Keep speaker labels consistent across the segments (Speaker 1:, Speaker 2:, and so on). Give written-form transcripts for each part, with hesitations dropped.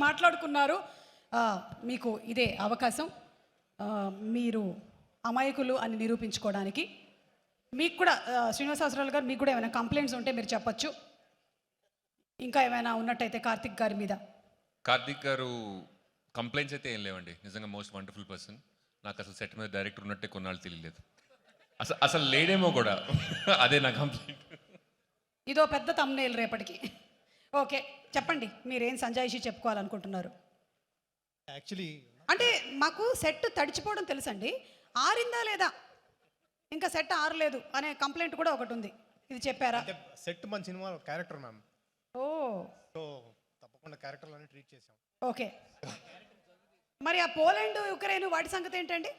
Speaker 1: మాట్లాడుకున్నారు. మీకు ఇదే అవకాశం. మీరు అమాయకులు అని నిరూపించుకోవడానికి. మీకు కూడా శ్రీనివాసరావు గారు, మీకు కూడా ఏమైనా కంప్లైంట్స్ ఉంటే మీరు చెప్పచ్చు. ఇంకా ఏమైనా ఉన్నట్టయితే కార్తిక్ గారి మీద.
Speaker 2: కార్తిక్ గారు కంప్లైంట్స్ అయితే ఏం లేవండి. నిజంగా మోస్ట్ వండర్ఫుల్ పర్సన్. నాకు అసలు సెట్ మీద డైరెక్టర్ ఉన్నట్టే కొన్నాళ్ళు తెలియలేదు. అసలు లేడేమో కూడా. అదే నా కంప్లైంట్.
Speaker 1: ఇదో పెద్ద తమ్నేల్ రేపటికి. ఓకే, చెప్పండి మీరేం సంజాయిషి చెప్పుకోవాలనుకుంటున్నారు.
Speaker 3: యాక్చువల్లీ
Speaker 1: అంటే మాకు సెట్ తడిచిపోవడం తెలుసండి, ఆరిందా లేదా, ఇంకా సెట్ ఆరలేదు అనే కంప్లైంట్ కూడా ఒకటి ఉంది. ఇది చెప్పారా?
Speaker 3: సెట్ మన సినిమా క్యారెక్టర్ మ్యామ్.
Speaker 1: ఓ,
Speaker 3: సో తప్పకుండా క్యారెక్టర్లని ట్రీట్ చేసాం.
Speaker 1: ఓకే. మరి ఆ పోలాండ్ యుక్రెయిన్ వాటి సంగతి ఏంటండి?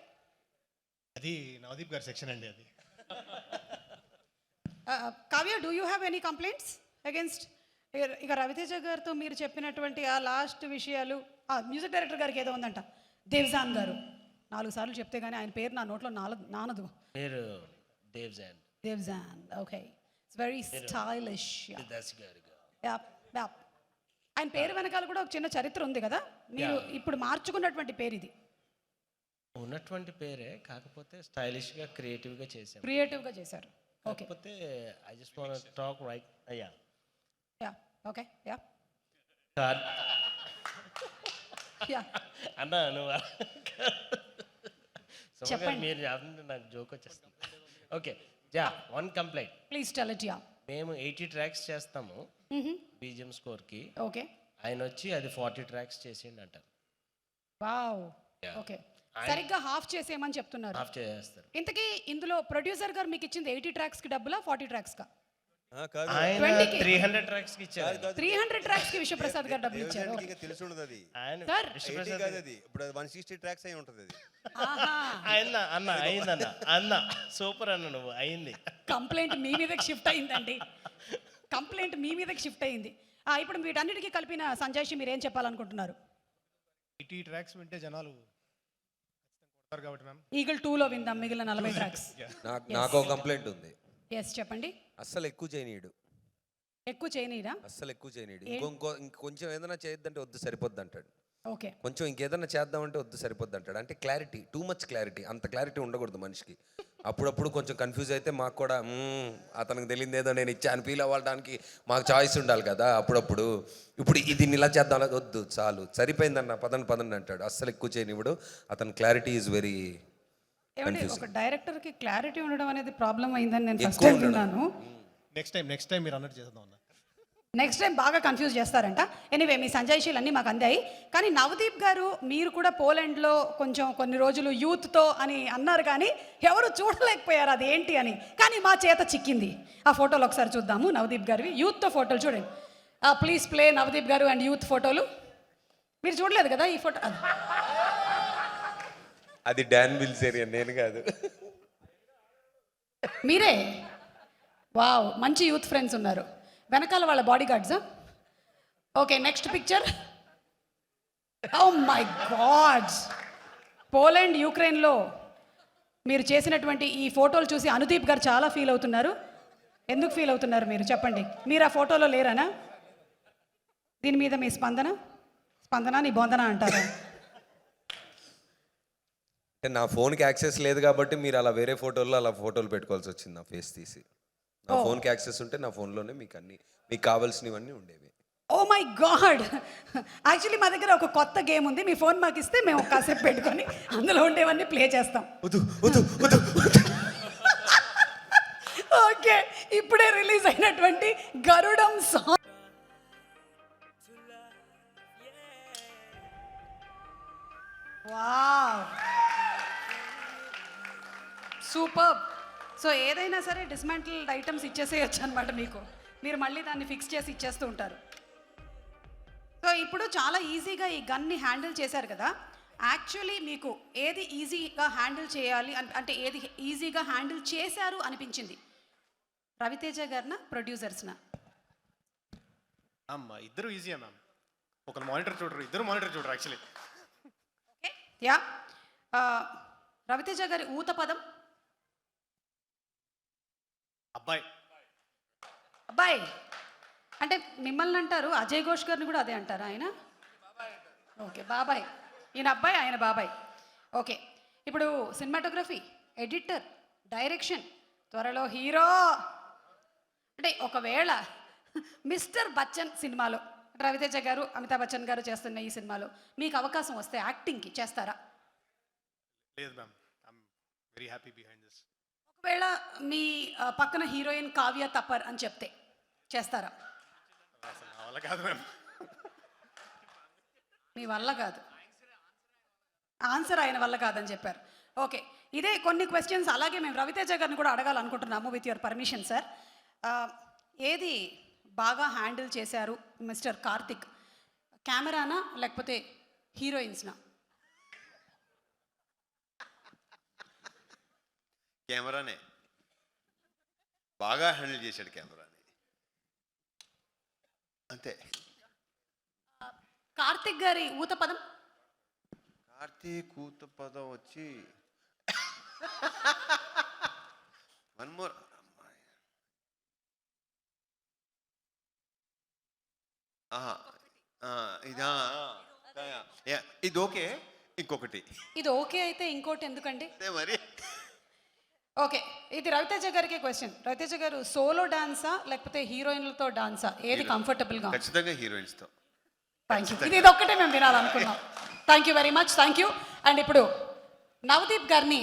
Speaker 3: అది నవదీప్ గారి సెక్షన్ అండి. అది
Speaker 1: Kavya, do you have any complaints against? ఇక రవితేజ గారితో మీరు చెప్పినటువంటి ఆ లాస్ట్ విషయాలు, మ్యూజిక్ డైరెక్టర్ గారికి ఏదో ఉందంట, దేవ్జాన్ గారు. 4 సార్లు చెప్తే కానీ ఆయన పేరు నా నోట్లో నానదు.
Speaker 4: పేరు Devjan.
Speaker 1: Devjan, okay. It's very stylish. ఆయన పేరు వెనకాల కూడా ఒక చిన్న చరిత్ర ఉంది కదా, మీరు ఇప్పుడు మార్చుకున్నటువంటి పేరు ఇది?
Speaker 4: ఉన్నటువంటి పేరే, కాకపోతే స్టైలిష్గా క్రియేటివ్గా చేశారు.
Speaker 1: క్రియేటివ్గా చేశారు. ఓకే.
Speaker 4: కాకపోతే I just want to talk right. Yeah
Speaker 1: okay. Yeah
Speaker 4: అన్నా నువ్వు
Speaker 1: చెప్పండి.
Speaker 4: మీరు చెప్తుంటే నాకు జోక్ వచ్చేస్తుంది. Okay, yeah, one complaint
Speaker 1: please tell it. Yeah,
Speaker 4: మేము 80 ట్రాక్స్ చేస్తాము బీజిఎం స్కోర్కి.
Speaker 1: ఓకే.
Speaker 4: ఆయన వచ్చి అది 40 ట్రాక్స్ చేసిండు అంటారు.
Speaker 1: Wow, okay. సరిగ్గా హాఫ్ చేసేయమని చెప్తున్నారు.
Speaker 4: హాఫ్ చేస్తారు.
Speaker 1: ఇంతకీ ఇందులో ప్రొడ్యూసర్ గారు మీకు ఇచ్చింది 80 ట్రాక్స్ కి డబ్బులా, 40 ట్రాక్స్ కా?
Speaker 4: ఆయన
Speaker 1: 20
Speaker 4: 300 ట్రాక్స్ కి ఇచ్చారు.
Speaker 1: 300 ట్రాక్స్ కి విశ్వప్రసాద్ గారు డబ్బులు ఇచ్చారు.
Speaker 5: తెలిసి ఉండదు అది.
Speaker 4: ఆయన
Speaker 1: సార్,
Speaker 5: ఇప్పుడు 160 ట్రాక్స్ అయి ఉంటది అది.
Speaker 4: అన్న సూపర్ అన్న, నువ్వు అయింది.
Speaker 1: కంప్లైంట్ మీ మీదకి షిఫ్ట్ అయిందండి. కంప్లైంట్ మీ మీదకి షిఫ్ట్ అయింది. ఇప్పుడు వీటన్నిటికీ కలిపిన సంజాయిషి మీరు ఏం చెప్పాలనుకుంటున్నారు?
Speaker 3: 80 ట్రాక్స్ వింటే జనాలు కొడతారు కాబట్టి మ్యామ్.
Speaker 1: ఈగల్ 2లో విందాం మిగిలిన 40 ట్రాక్స్.
Speaker 5: నాకు ఒక కంప్లైంట్ ఉంది.
Speaker 1: ఎస్, చెప్పండి.
Speaker 5: అస్సలు ఎక్కువ చేయనీయడు.
Speaker 1: ఎక్కువ చేయనీరా?
Speaker 5: అస్సలు ఎక్కువ చేయనీయడు. ఇంకొంచెం ఏదైనా చేయొద్దంటే వద్దు సరిపోద్ది అంటాడు.
Speaker 1: ఓకే.
Speaker 5: కొంచెం ఇంకేదైనా చేద్దామంటే వద్దు సరిపోద్ది అంటాడు. అంటే క్లారిటీ, టూ మచ్ క్లారిటీ. అంత క్లారిటీ ఉండకూడదు మనిషికి. అప్పుడప్పుడు కొంచెం కన్ఫ్యూజ్ అయితే మాకు కూడా అతనికి తెలియదు ఏదో నేను ఇచ్చాను ఫీల్ అవ్వడానికి మాకు చాయిస్ ఉండాలి కదా అప్పుడప్పుడు. ఇప్పుడు ఇది ఇలా చేద్దాం, వద్దు చాలు సరిపోయిందన్న పదండి అంటాడు. అస్సలు ఎక్కువ చేయనివ్వడు. అతని క్లారిటీ ఈజ్ వెరీ.
Speaker 1: ఒక డైరెక్టర్ కి క్లారిటీ ఉండడం అనేది ప్రాబ్లం అయిందని నేను ఫస్ట్ టైం విన్నాను.
Speaker 3: నెక్స్ట్ టైం మీరు అన్నట్టు చేద్దాం అన్న.
Speaker 1: నెక్స్ట్ టైం బాగా కన్ఫ్యూజ్ చేస్తారంట. ఎనీవే, మీ సంజాయిషీలు అన్నీ మాకు అందాయి. కానీ నవదీప్ గారు, మీరు కూడా పోలాండ్లో కొంచెం కొన్ని రోజులు యూత్తో అని అన్నారు, కానీ ఎవరు చూడలేకపోయారు అది ఏంటి అని. కానీ మా చేత చిక్కింది. ఆ ఫోటోలు ఒకసారి చూద్దాము నవదీప్ గారివి. యూత్తో ఫోటోలు చూడండి. ప్లీజ్ ప్లే నవదీప్ గారు అండ్ యూత్ ఫోటోలు. మీరు చూడలేదు కదా ఈ ఫోటో?
Speaker 5: అది డాన్ బిల్సేరియన్, నేను కాదు.
Speaker 1: మీరే? వావ్, మంచి యూత్ ఫ్రెండ్స్ ఉన్నారు. వెనకాల వాళ్ళ బాడీ గార్డ్సా? Okay, next picture. Oh my god, Poland యుక్రెయిన్లో మీరు చేసినటువంటి ఈ ఫోటోలు చూసి అనుదీప్ గారు చాలా ఫీల్ అవుతున్నారు. ఎందుకు ఫీల్ అవుతున్నారు మీరు చెప్పండి? మీరు ఆ ఫోటోలో లేరనా? దీని మీద మీ స్పందన నీ బొందన అంటారా?
Speaker 5: అంటే నా ఫోన్కి యాక్సెస్ లేదు కాబట్టి మీరు అలా వేరే ఫోటోల్లో అలా ఫోటోలు పెట్టుకోవాల్సి వచ్చింది. నా ఫేస్ తీసి. నా ఫోన్కి యాక్సెస్ ఉంటే నా ఫోన్లోనే మీకు కావాల్సినవన్నీ ఉండేవి.
Speaker 1: ఓ మై గాడ్, యాక్చువల్లీ మా దగ్గర ఒక కొత్త గేమ్ ఉంది. మీ ఫోన్ మాకు ఇస్తే మేము కాసేపు పెట్టుకొని అందులో ఉండేవన్నీ ప్లే చేస్తాం. ఓకే, ఇప్పుడే రిలీజ్ అయినటువంటి గరుడం సాంగ్. Wow, super. సో ఏదైనా సరే డిస్మాంటిల్డ్ ఐటమ్స్ ఇచ్చేసేయచ్చు అనమాట మీకు. మీరు మళ్ళీ దాన్ని ఫిక్స్ చేసి ఇచ్చేస్తూ ఉంటారు. సో ఇప్పుడు చాలా ఈజీగా ఈ గన్ని హ్యాండిల్ చేశారు కదా. యాక్చువల్లీ మీకు ఏది ఈజీగా హ్యాండిల్ చేయాలి అంటే ఏది ఈజీగా హ్యాండిల్ చేశారు అనిపించింది? రవితేజ గారినా, ప్రొడ్యూసర్స్నా?
Speaker 3: అమ్మ ఇద్దరు ఈజీయా మ్యామ్. ఒకరు మానిటర్ చూడరు, ఇద్దరు మానిటర్ చూడరు యాక్చువల్లీ.
Speaker 1: Okay, yeah. రవితేజ గారి ఊత పదం?
Speaker 3: అబ్బాయి.
Speaker 1: అబ్బాయి అంటే మిమ్మల్ని అంటారు, అజయ్ ఘోష్ గారిని కూడా అదే అంటారా ఆయన? ఓకే బాబాయ్, ఈయన అబ్బాయి ఆయన బాబాయ్. ఓకే, ఇప్పుడు సినిమాటోగ్రఫీ, ఎడిటర్, డైరెక్షన్, త్వరలో హీరో. అంటే ఒకవేళ మిస్టర్ బచ్చన్ సినిమాలో రవితేజ గారు, అమితాబ్ బచ్చన్ గారు చేస్తున్న ఈ సినిమాలో మీకు అవకాశం వస్తే యాక్టింగ్కి చేస్తారా?
Speaker 3: లేదు ma'am, I'm very happy behind this.
Speaker 1: ఒకవేళ మీ పక్కన హీరోయిన్ కావ్య తప్పర్ అని చెప్తే చేస్తారా?
Speaker 3: అసలు నా వల్ల కాదు మ్యామ్.
Speaker 1: మీ వల్ల కాదు, ఆన్సర్ ఆయన వల్ల కాదని చెప్పారు. ఓకే, ఇదే కొన్ని క్వశ్చన్స్ అలాగే మేము రవితేజ గారిని కూడా అడగాలనుకుంటున్నాము విత్ యువర్ పర్మిషన్ సార్. ఏది బాగా హ్యాండిల్ చేశారు మిస్టర్ కార్తిక్, కెమెరానా లేకపోతే హీరోయిన్స్నా?
Speaker 6: కెమెరానే బాగా హ్యాండిల్ చేశాడు, కెమెరాని అంతే.
Speaker 1: కార్తిక్ గారి ఊత పదం?
Speaker 6: కార్తీక్ ఊత పదం వచ్చి వన్ మోర్. ఇదా ఇది ఓకే, ఇంకొకటి
Speaker 1: ఇది ఓకే అయితే ఇంకోటి ఎందుకండి?
Speaker 6: అదే మరి.
Speaker 1: ఓకే, ఇది రవితేజ గారికి క్వశ్చన్. రవితేజ గారు సోలో డాన్సా లేకపోతే హీరోయిన్లతో డాన్సా, ఏది కంఫర్టబుల్గా?
Speaker 6: ఖచ్చితంగా హీరోయిన్స్తో.
Speaker 1: థ్యాంక్ యూ, ఇది ఒక్కటే మేము వినాలనుకున్నాం. Thank you very much, thank you. And ఇప్పుడు నవదీప్ గారిని